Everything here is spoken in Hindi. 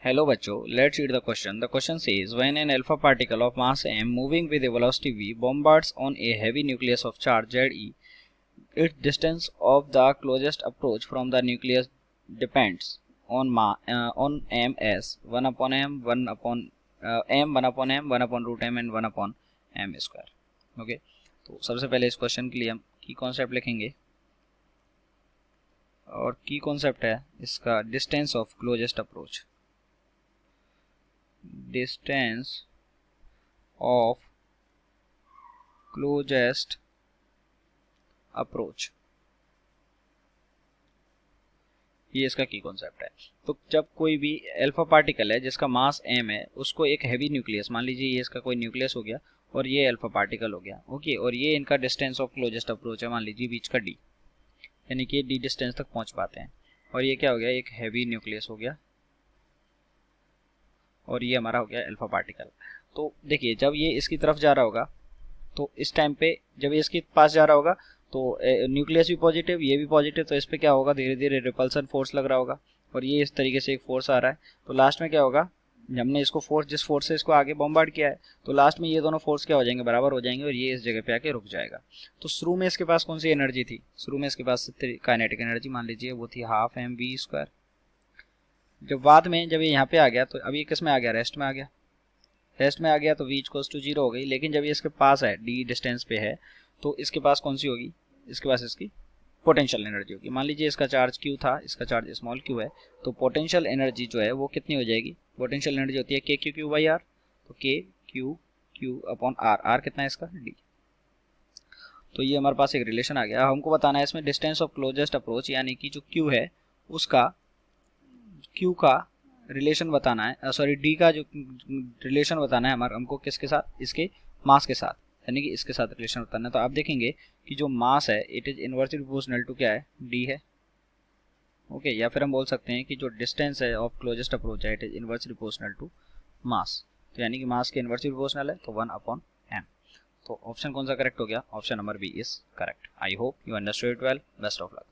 Hello बच्चों, let's read the question. The question says, when an alpha particle of mass m moving with a velocity v bombards on a heavy nucleus of charge Ze, its distance of the closest approach from the nucleus depends on m as 1 upon m, 1 upon m, 1 upon m, 1 upon root m and 1 upon m square. Okay, तो सबसे पहले इस क्वेश्चन के लिए हम की कॉन्सेप्ट लिखेंगे और की कॉन्सेप्ट है इसका distance of closest approach. Distance of closest approach, ये इसका की कॉन्सेप्ट है. तो जब कोई भी अल्फा पार्टिकल है जिसका मास m है, उसको एक हैवी न्यूक्लियस, मान लीजिए ये इसका कोई न्यूक्लियस हो गया और ये अल्फा पार्टिकल हो गया, ओके, और ये इनका डिस्टेंस ऑफ क्लोजेस्ट अप्रोच है, मान लीजिए बीच का d, यानी कि ये d डिस्टेंस तक पहुंच पाते हैं. और ये क्या हो गया, एक हैवी न्यूक्लियस हो गया और ये हमारा हो गया अल्फा पार्टिकल. तो देखिए जब ये इसकी तरफ जा रहा होगा तो इस टाइम पे जब ये इसके पास जा रहा होगा तो न्यूक्लियस भी पॉजिटिव, ये भी पॉजिटिव, तो इस पे क्या होगा, धीरे धीरे रिपल्सन फोर्स लग रहा होगा और ये इस तरीके से एक फोर्स आ रहा है. तो लास्ट में क्या होगा, हमने इसको फोर्स, जिस फोर्स से इसको आगे बॉम्बार्ड किया है, तो लास्ट में ये दोनों फोर्स क्या हो जाएंगे, बराबर हो जाएंगे और ये इस जगह पे आके रुक जाएगा. तो शुरू में इसके पास कौन सी एनर्जी थी, शुरू में इसके पास काइनेटिक एनर्जी मान लीजिए वो थी हाफ एम वी स्क्वायर. जब बाद में जब ये यहाँ पे आ गया तो अभी किस में आ गया, रेस्ट में आ गया, रेस्ट में आ गया तो v इक्वल्स टू 0 हो गई. लेकिन जब ये इसके पास है, d डिस्टेंस पे है, तो इसके पास कौन सी होगी, इसके पास इसकी पोटेंशियल एनर्जी होगी. मान लीजिए इसका चार्ज q था, इसका चार्ज स्मॉल q है, तो पोटेंशियल एनर्जी जो है वो कितनी हो जाएगी, पोटेंशियल एनर्जी होती है k q q by r, तो k q q upon r, r कितना है इसका d. तो ये हमारे पास एक रिलेशन आ गया. हमको बताना है इसमें डिस्टेंस ऑफ क्लोजेस्ट अप्रोच, यानी कि जो q है उसका q का रिलेशन बताना है, सॉरी d का जो रिलेशन बताना है हमारा, हमको किसके साथ, इसके मास के साथ, यानी कि इसके साथ रिलेशन बताना है. तो आप देखेंगे कि जो मास है it is inversely proportional to क्या है, d है, ओके. या फिर हम बोल सकते हैं कि जो डिस्टेंस है ऑफ क्लोजेस्ट अप्रोच है it is inversely proportional to mass. तो यानी कि मास के इनवर्सली प्रोपोर्शनल है, तो 1 अपॉन m. तो ऑप्शन कौन सा करेक्ट हो गया, option number B is correct. I hope you understood it well. Best of luck.